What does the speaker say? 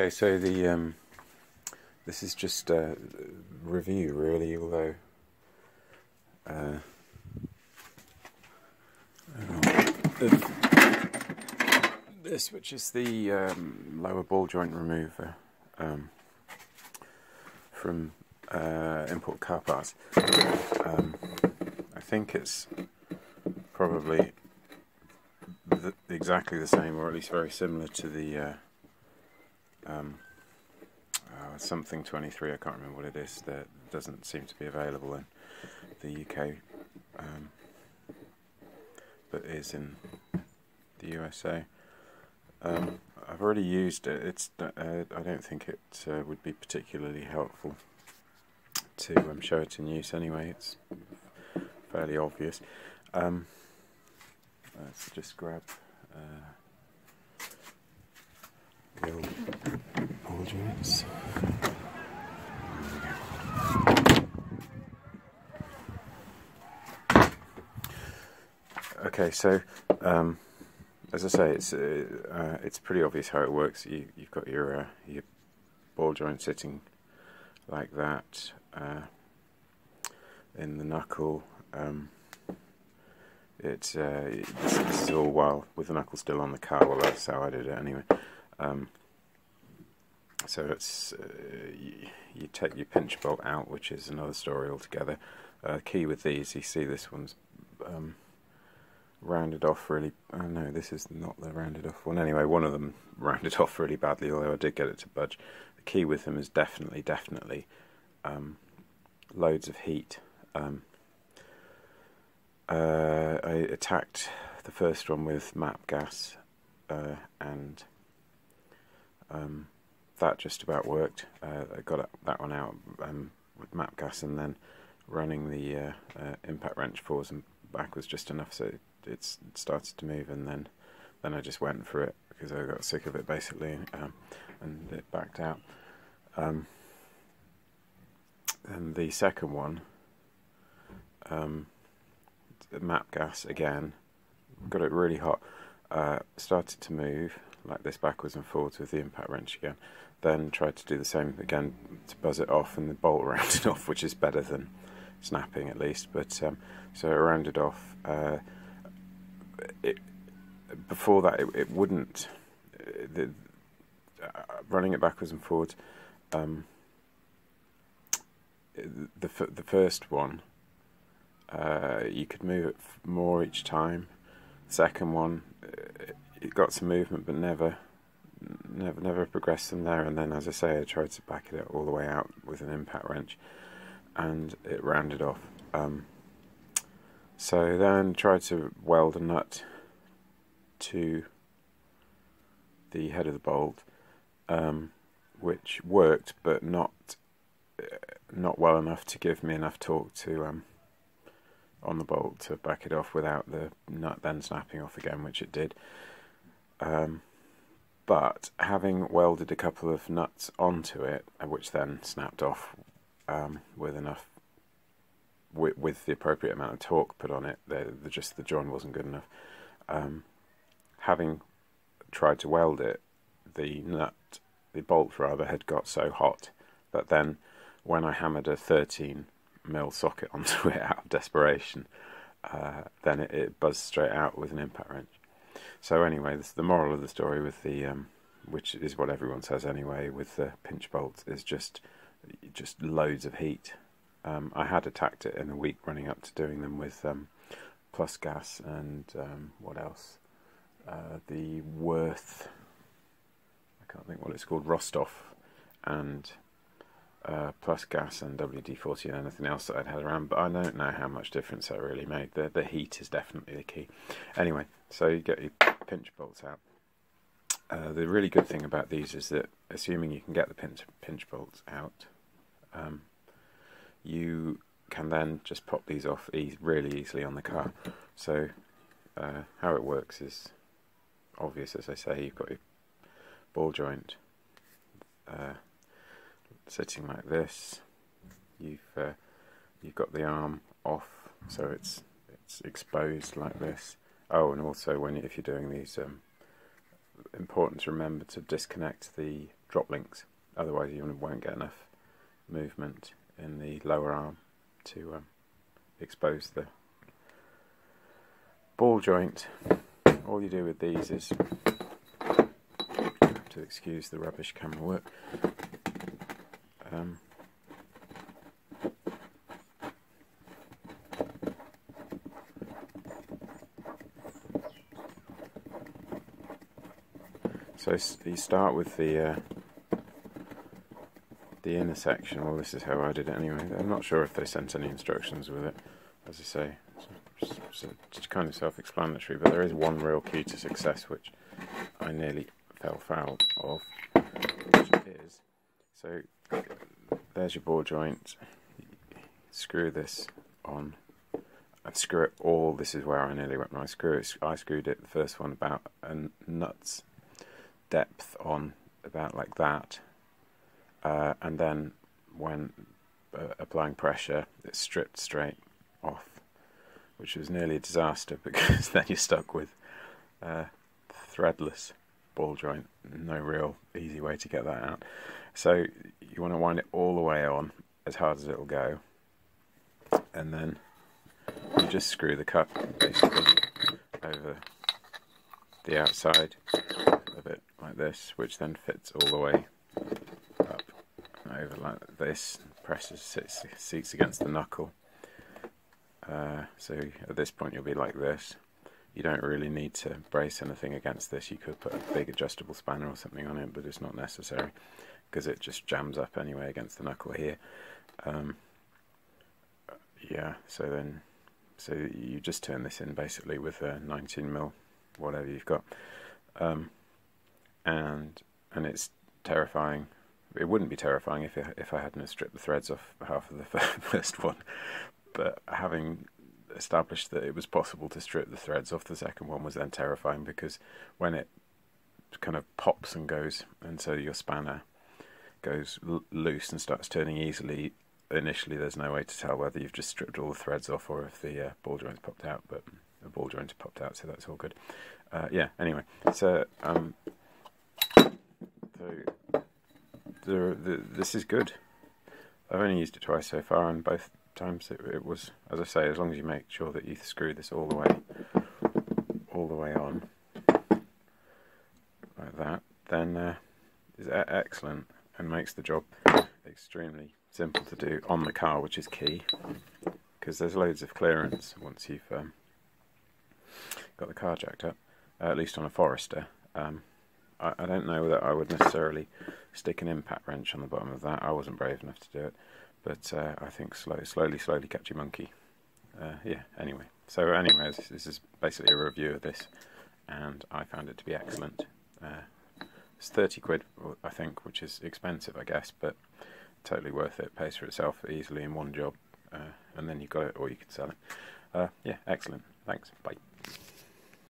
Okay, so the this is just a review, really, although this, which is the lower ball joint remover from import car parts. I think it's probably exactly the same, or at least very similar to the something 23, I can't remember what it is, that doesn't seem to be available in the UK, but is in the USA. I've already used it. I don't think it would be particularly helpful to show it in use anyway. It's fairly obvious. Let's just grab the old ball joints. Okay, so as I say, it's pretty obvious how it works. You've got your ball joint sitting like that in the knuckle. This is all while with the knuckle still on the car. Well, that's how I did it anyway. So it's you take your pinch bolt out, which is another story altogether. Key with these, you see this one's rounded off really. Oh no, this is not the rounded off one. Anyway, one of them rounded off really badly, although I did get it to budge. The key with them is definitely loads of heat. I attacked the first one with MAP gas, and that just about worked. I got that one out with MAP gas, and then running the impact wrench forwards and backwards just enough so it started to move, and then I just went for it because I got sick of it basically, and it backed out. And the second one, MAP gas again, got it really hot, started to move like this backwards and forwards with the impact wrench again, then tried to do the same again to buzz it off, and the bolt rounded off, which is better than snapping at least, but so it rounded off. Before that it wouldn't, running it backwards and forwards, the first one you could move it more each time. The second one it got some movement but never progressed from there, and then, as I say, I tried to back it all the way out with an impact wrench and it rounded off. So then tried to weld a nut to the head of the bolt, which worked, but not well enough to give me enough torque to on the bolt to back it off without the nut then snapping off again, which it did. But having welded a couple of nuts onto it, which then snapped off with enough, with the appropriate amount of torque put on it, just the join wasn't good enough. Having tried to weld it, the bolt rather, had got so hot that then when I hammered a 13mm socket onto it out of desperation, then it buzzed straight out with an impact wrench. So anyway, this, the moral of the story with the which is what everyone says anyway, with the pinch bolts, is just loads of heat. I had attacked it in a week running up to doing them with plus gas and what else? The Worth, I can't think what it's called, Rostov, and plus gas and WD-40 and anything else that I'd had around, but I don't know how much difference that really made. The heat is definitely the key. Anyway, so you get your pinch bolts out. The really good thing about these is that, assuming you can get the pinch bolts out, you can then just pop these off really easily on the car. So how it works is obvious, as I say. You've got your ball joint sitting like this. You've got the arm off, so it's exposed like this. Oh, and also if you're doing these, important to remember to disconnect the drop links, otherwise you won't get enough movement in the lower arm to expose the ball joint. All you do with these is, to excuse the rubbish camera work, so you start with the inner section. Well, this is how I did it anyway. I'm not sure if they sent any instructions with it, as I say. It's kind of self-explanatory, but there is one real key to success which I nearly fell foul of, which is, so there's your ball joint. Screw this on. I'd screw it all. This is where I nearly went when I screwed it. I screwed it, the first one, about a nut's depth on, about like that, and then when applying pressure, it's stripped straight off, which was nearly a disaster because then you're stuck with threadless ball joint. No real easy way to get that out. So you want to wind it all the way on as hard as it'll go, and then you just screw the cup basically over the outside of it like this, which then fits all the way up and over like this, presses, seats against the knuckle. So at this point you'll be like this. You don't really need to brace anything against this. You could put a big adjustable spanner or something on it, but it's not necessary because it just jams up anyway against the knuckle here. Yeah, so you just turn this in basically with a 19mm, whatever you've got, and it's terrifying. It wouldn't be terrifying if I hadn't stripped the threads off half of the first one, but having established that it was possible to strip the threads off the second one was then terrifying, because when it kind of pops and goes, and so your spanner goes loose and starts turning easily, initially there's no way to tell whether you've just stripped all the threads off or if the ball joint's popped out, but the ball joint popped out, so that's all good. Yeah, anyway, so this is good. I've only used it twice so far, and both times it was, as I say, as long as you make sure that you screw this all the way on like that, then is excellent and makes the job extremely simple to do on the car, which is key, because there's loads of clearance once you've got the car jacked up, at least on a Forester. I don't know that I would necessarily stick an impact wrench on the bottom of that. I wasn't brave enough to do it, but I think slowly catch your monkey. Yeah, anyway. So anyways, this is basically a review of this, and I found it to be excellent. It's 30 quid, I think, which is expensive, I guess, but totally worth it. Pays for itself easily in one job, and then you've got it, or you could sell it. Yeah, excellent. Thanks. Bye.